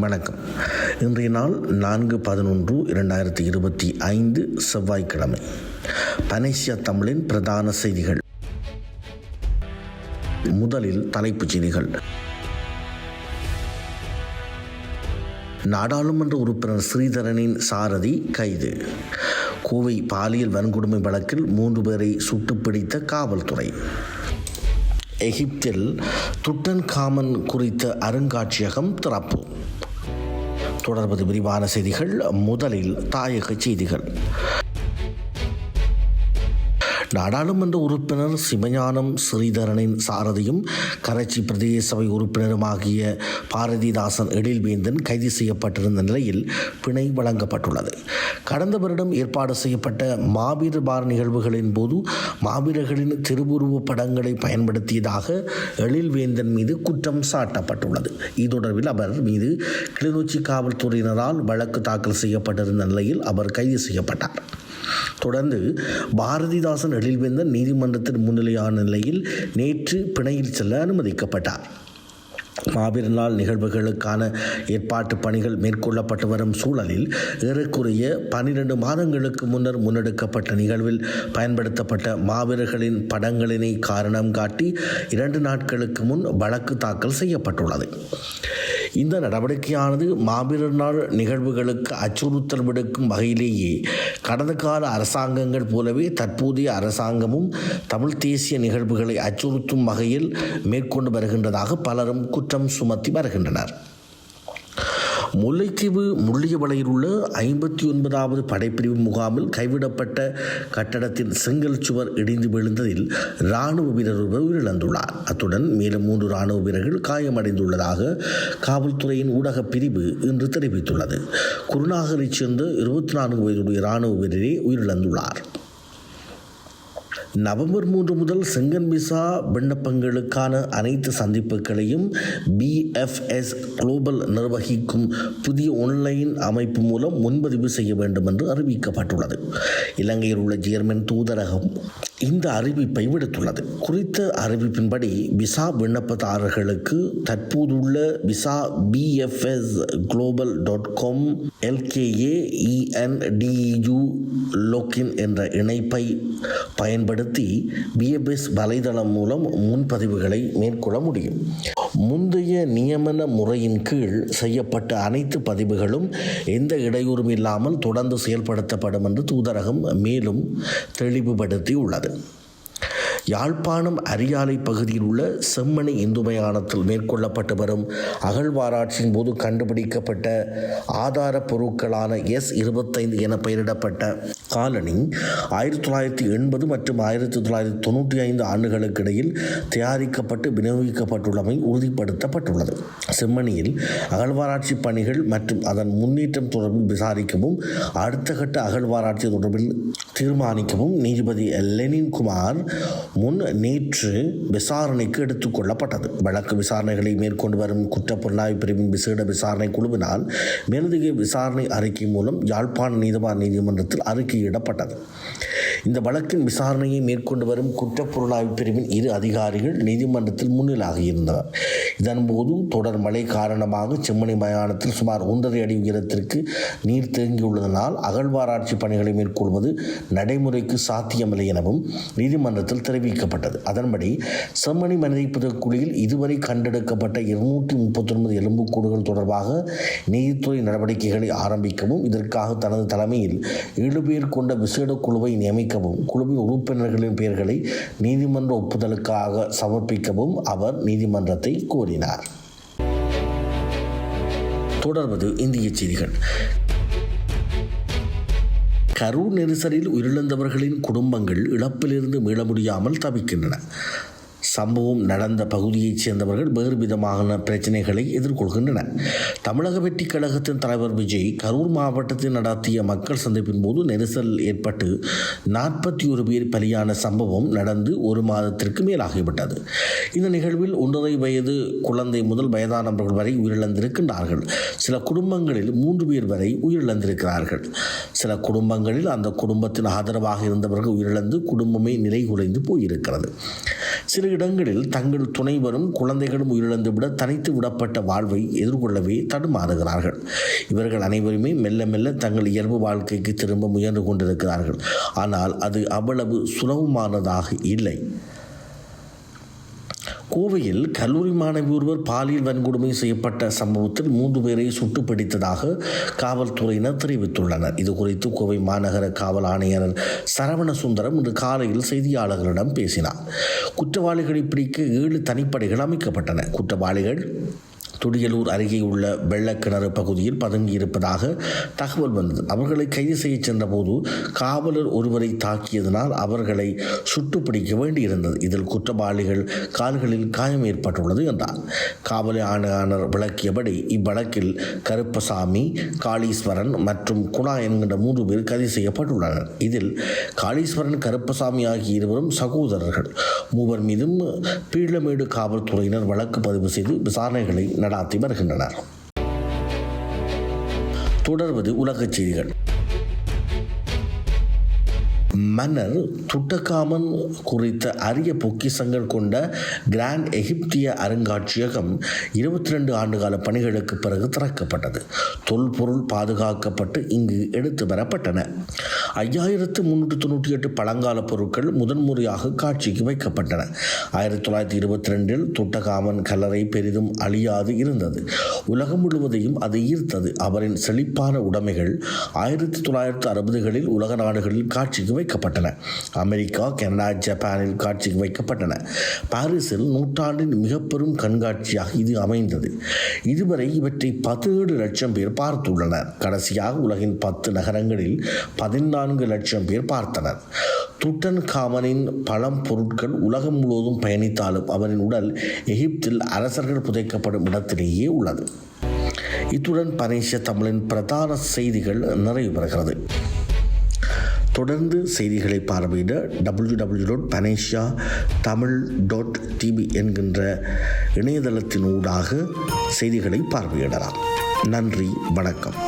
வணக்கம். இன்றைய நாள் 4/11/2025 செவ்வாய்க்கிழமை. பனேசியா தமிழின் பிரதான செய்திகள். முதலில் தலைப்புச் செய்திகள். நாடாளுமன்ற உறுப்பினர் ஸ்ரீதரனின் சாரதி கைது. கோவை பாலியல் வன்கொடுமை வழக்கில் 3 பேரை சுட்டுப்பிடித்த காவல்துறை. எகிப்தில் துட்டன்காமன் குறித்த அருங்காட்சியகம் திறப்பு. தொடர்வது விரிவான செய்திகள். முதலில் தாயக செய்திகள். நாடாளுமன்ற உறுப்பினர் சிவஞானம் ஸ்ரீதரனின் சாரதியும் கரைச்சி பிரதேச சபை உறுப்பினருமாகிய பாரதிதாசன் எழில்வேந்தன் கைது செய்யப்பட்டிருந்த நிலையில் பிணை வழங்கப்பட்டுள்ளது. கடந்த வருடம் ஏற்பாடு செய்யப்பட்ட மாவீரர் வார நிகழ்வுகளின் போது மாவீரர்களின் திருவுருவ படங்களை பயன்படுத்தியதாக எழில்வேந்தன் மீது குற்றம் சாட்டப்பட்டுள்ளது. இது தொடர்பில் அவர் மீது கிளிநொச்சி காவல்துறையினரால் வழக்கு தாக்கல் செய்யப்பட்டிருந்த நிலையில் அவர் கைது செய்யப்பட்டார். தொடர்ந்து பாரதிதாசன் எழில்வேந்தன் நீதிமன்றத்தில் முன்னிலையான நிலையில் நேற்று பிணையில் செல்ல அனுமதிக்கப்பட்டார். மாவீரர் நாள் நிகழ்வுகளுக்கான ஏற்பாட்டு பணிகள் மேற்கொள்ளப்பட்டு வரும் சூழலில் ஏறக்குறைய 12 மாதங்களுக்கு முன்னர் முன்னெடுக்கப்பட்ட நிகழ்வில் பயன்படுத்தப்பட்ட மாவீரர்களின் படங்களினை காரணம் காட்டி 2 நாட்களுக்கு முன் வழக்கு தாக்கல் செய்யப்பட்டுள்ளது. இந்த நடவடிக்கையானது மாவீரர் நாள் நிகழ்வுகளுக்கு அச்சுறுத்தல் விடுக்கும் வகையிலேயே கடந்த கால அரசாங்கங்கள் போலவே தற்போதைய அரசாங்கமும் தமிழ் தேசிய நிகழ்வுகளை அச்சுறுத்தும் வகையில் மேற்கொண்டு வருகின்றதாக பலரும் குற்றம் சுமத்தி வருகின்றனர். முல்லைத்தீவு முள்ளியவளையில் உள்ள 59வது படைப்பிரிவு முகாமில் கைவிடப்பட்ட கட்டடத்தின் செங்கல் சுவர் இடிந்து விழுந்ததில் இராணுவ வீரர் ஒருவர் உயிரிழந்துள்ளார். அத்துடன் மேலும் 3 இராணுவ வீரர்கள் காயமடைந்துள்ளதாக காவல்துறையின் ஊடகப் பிரிவு இன்று தெரிவித்துள்ளது. குருநாகரைச் சேர்ந்த 24 வயதுடைய இராணுவ வீரரே உயிரிழந்துள்ளார். நவம்பர் 3 முதல் செங்கன் விசா விண்ணப்பங்களுக்கான அனைத்து சந்திப்புகளையும் BFS குளோபல் நிர்வகிக்கும் புதிய ஆன்லைன் அமைப்பு மூலம் முன்பதிவு செய்ய வேண்டும் என்று அறிவிக்கப்பட்டுள்ளது. இலங்கையில் உள்ள ஜெர்மன் தூதரகம் இந்த அறிவிப்பை விடுத்துள்ளது. குறித்த அறிவிப்பின்படி விசா விண்ணப்பதாரர்களுக்கு தற்போதுள்ள விசா BFS-global.com LKAENDU லோக்கின் என்ற இணைப்பை பயன்படுத்தி BFS வலைதளம் மூலம் முன்பதிவுகளை மேற்கொள்ள முடியும். முந்தைய நியமன முறையின் கீழ் செய்யப்பட்ட அனைத்து பதிவுகளும் எந்த இடையூறும் இல்லாமல் தொடர்ந்து செயல்படுத்தப்படும் என்று தூதரகம் மேலும் தெளிவுபடுத்தியுள்ளது. யாழ்ப்பாணம் அரியாலை பகுதியில் உள்ள செம்மணி இந்து மயானத்தில் மேற்கொள்ளப்பட்டு வரும் அகழ்வாராய்ச்சியின் போது கண்டுபிடிக்கப்பட்ட ஆதார பொருட்களான S25 என பெயரிடப்பட்ட காலனி 1980 மற்றும் 1995 ஆண்டுகளுக்கு இடையில் தயாரிக்கப்பட்டு விநியோகிக்கப்பட்டுள்ளமை உறுதிப்படுத்தப்பட்டுள்ளது. செம்மணியில் அகழ்வாராய்ச்சி பணிகள் மற்றும் அதன் முன்னேற்றம் தொடர்பில் விசாரிக்கவும் அடுத்த கட்ட அகழ்வாராய்ச்சி தொடர்பில் தீர்மானிக்கவும் நீதிபதி லெனின் குமார் முன் நேற்று விசாரணைக்கு எடுத்துக் கொள்ளப்பட்டது. வழக்கு விசாரணைகளை மேற்கொண்டு வரும் குற்றப்புலனாய்வு பிரிவின் விசேட விசாரணை குழுவினால் மேலதிக விசாரணை அறிக்கை மூலம் யாழ்ப்பாண நீதிவான் நீதிமன்றத்தில் அறிக்கையிடப்பட்டது. இந்த வழக்கின் விசாரணையை மேற்கொண்டு வரும் குற்றப்புலனாய்வு பிரிவின் 2 அதிகாரிகள் நீதிமன்றத்தில் முன்னிலையாகியிருந்தனர். இதன்போது தொடர் மழை காரணமாக செம்மணி மயானத்தில் சுமார் 1.5 அடி உயரத்திற்கு நீர் தேங்கியுள்ளதனால் அகழ்வாராய்ச்சி பணிகளை மேற்கொள்வது நடைமுறைக்கு சாத்தியமில்லை எனவும் நீதிமன்றத்தில் தெரிவிக்கப்பட்டது. அதன்படி செம்மணி மனித புதைக்குழியில் இதுவரை கண்டெடுக்கப்பட்ட 239 எலும்புக்கூடுகள் தொடர்பாக நீதித்துறை நடவடிக்கைகளை ஆரம்பிக்கவும் இதற்காக தனது தலைமையில் 7 பேர் கொண்ட விசேட குழுவை நியமிக்கவும் குழுவின் உறுப்பினர்களின் பெயர்களை நீதிமன்ற ஒப்புதலுக்காக சமர்ப்பிக்கவும் அவர் நீதிமன்றத்தை கோரினார். தொடர்வது இந்திய செய்திகள். கரூர் நெரிசலில் உயிரிழந்தவர்களின் குடும்பங்கள் இழப்பிலிருந்து மீள முடியாமல் தவிக்கின்றன. சம்பவம் நடந்த பகுதியைச் சேர்ந்தவர்கள் வேறு விதமான பிரச்சனைகளை எதிர்கொள்கின்றனர். தமிழக வெற்றி கழகத்தின் தலைவர் விஜய் கரூர் மாவட்டத்தில் நடத்திய மக்கள் சந்திப்பின் போது நெரிசல் ஏற்பட்டு 41 பேர் பலியான சம்பவம் நடந்து 1 மாதத்திற்கு மேலாகிவிட்டது. இந்த நிகழ்வில் 1.5 வயது குழந்தை முதல் வயதானவர்கள் வரை உயிரிழந்திருக்கின்றார்கள். சில குடும்பங்களில் 3 பேர் வரை உயிரிழந்திருக்கிறார்கள். சில குடும்பங்களில் அந்த குடும்பத்தின் ஆதரவாக இருந்தவர்கள் உயிரிழந்து குடும்பமே நிலை குலைந்து போயிருக்கிறது. சில இடங்களில் தங்கள் துணைவரும் குழந்தைகளும் உயிரிழந்துவிட தனித்து விடப்பட்ட வாழ்வை எதிர்கொள்ளவே தடுமாறுகிறார்கள். இவர்கள் அனைவருமே மெல்ல மெல்ல தங்கள் இயல்பு வாழ்க்கைக்கு திரும்ப முயன்று கொண்டிருக்கிறார்கள். ஆனால் அது அவ்வளவு சுலபமானதாக இல்லை. கோவையில் கல்லூரி மாணவி ஒருவர் பாலியல் வன்கொடுமை செய்யப்பட்ட சம்பவத்தில் 3 பேரை சுட்டு பிடித்ததாக காவல்துறையினர் தெரிவித்துள்ளனர். இதுகுறித்து கோவை மாநகர காவல் ஆணையர் சரவண சுந்தரம் இன்று காலையில் செய்தியாளர்களிடம் பேசினார். குற்றவாளிகளை பிடிக்க 7 தனிப்படைகள் அமைக்கப்பட்டன. குற்றவாளிகள் துடியலூர் அருகே உள்ள வெள்ளக்கிணறு பகுதியில் பதுங்கியிருப்பதாக தகவல் வந்தது. அவர்களை கைது செய்ய சென்றபோது காவலர் ஒருவரை தாக்கியதனால் அவர்களை சுட்டு பிடிக்க வேண்டியிருந்தது. இதில் குற்றவாளிகள் கால்களில் காயம் ஏற்பட்டுள்ளது என்றார். காவல் ஆணையாளர் விளக்கியபடி இவ்வழக்கில் கருப்பசாமி, காளீஸ்வரன் மற்றும் குணா என்கின்ற 3 பேர் கைது செய்யப்பட்டுள்ளனர். இதில் காளீஸ்வரன், கருப்பசாமி ஆகிய இருவரும் சகோதரர்கள். 3 மீதும் பீளமேடு காவல்துறையினர் வழக்கு பதிவு செய்து விசாரணைகளை நடாத்தி வருகின்றனர். தொடர்வது உலகச் செய்திகள். மன்னர் துட்டகாமன் குறித்த அரிய பொக்கிஷங்கள் கொண்ட கிராண்ட் எகிப்திய அருங்காட்சியகம் 22 ஆண்டுகால பணிகளுக்கு பிறகு திறக்கப்பட்டது. தொல்பொருள் பாதுகாக்கப்பட்டு இங்கு எடுத்து வரப்பட்டன. 5398 பழங்கால பொருட்கள் முதன்முறையாக காட்சிக்கு வைக்கப்பட்டன. 1922 துட்டகாமன் கல்லறை பெரிதும் அழியாது இருந்தது. உலகம் முழுவதையும் அது ஈர்த்தது. அவரின் செழிப்பான உடைமைகள் 1960களில் உலக நாடுகளில் காட்சிக்கு வைக்கப்பட்டன. அமெரிக்கா, கனடா, ஜப்பானில் காட்சிக்கு வைக்கப்பட்டன. பாரிஸில் நூற்றாண்டின் மிக பெரும் கண்காட்சியாக இது அமைந்தது. இதுவரை இவற்றை 17 லட்சம் பேர் பார்த்துள்ளனர். கடைசியாக உலகின் 10 நகரங்களில் 14 லட்சம் பேர் பார்த்தனர். துட்டன் காமனின் பழம் பொருட்கள் உலகம் முழுவதும் பயணித்தாலும் அவரின் உடல் எகிப்தில் அரசர்கள் புதைக்கப்படும் இடத்திலேயே உள்ளது. இத்துடன் பனேசியா தமிழின் பிரதான செய்திகள் நிறைவு பெறுகிறது. தொடர்ந்து செய்திகளை பார்வையிட www.panasiatamil.tv என்கின்ற இணையதளத்தின் ஊடாக செய்திகளை பார்வையிடலாம். நன்றி, வணக்கம்.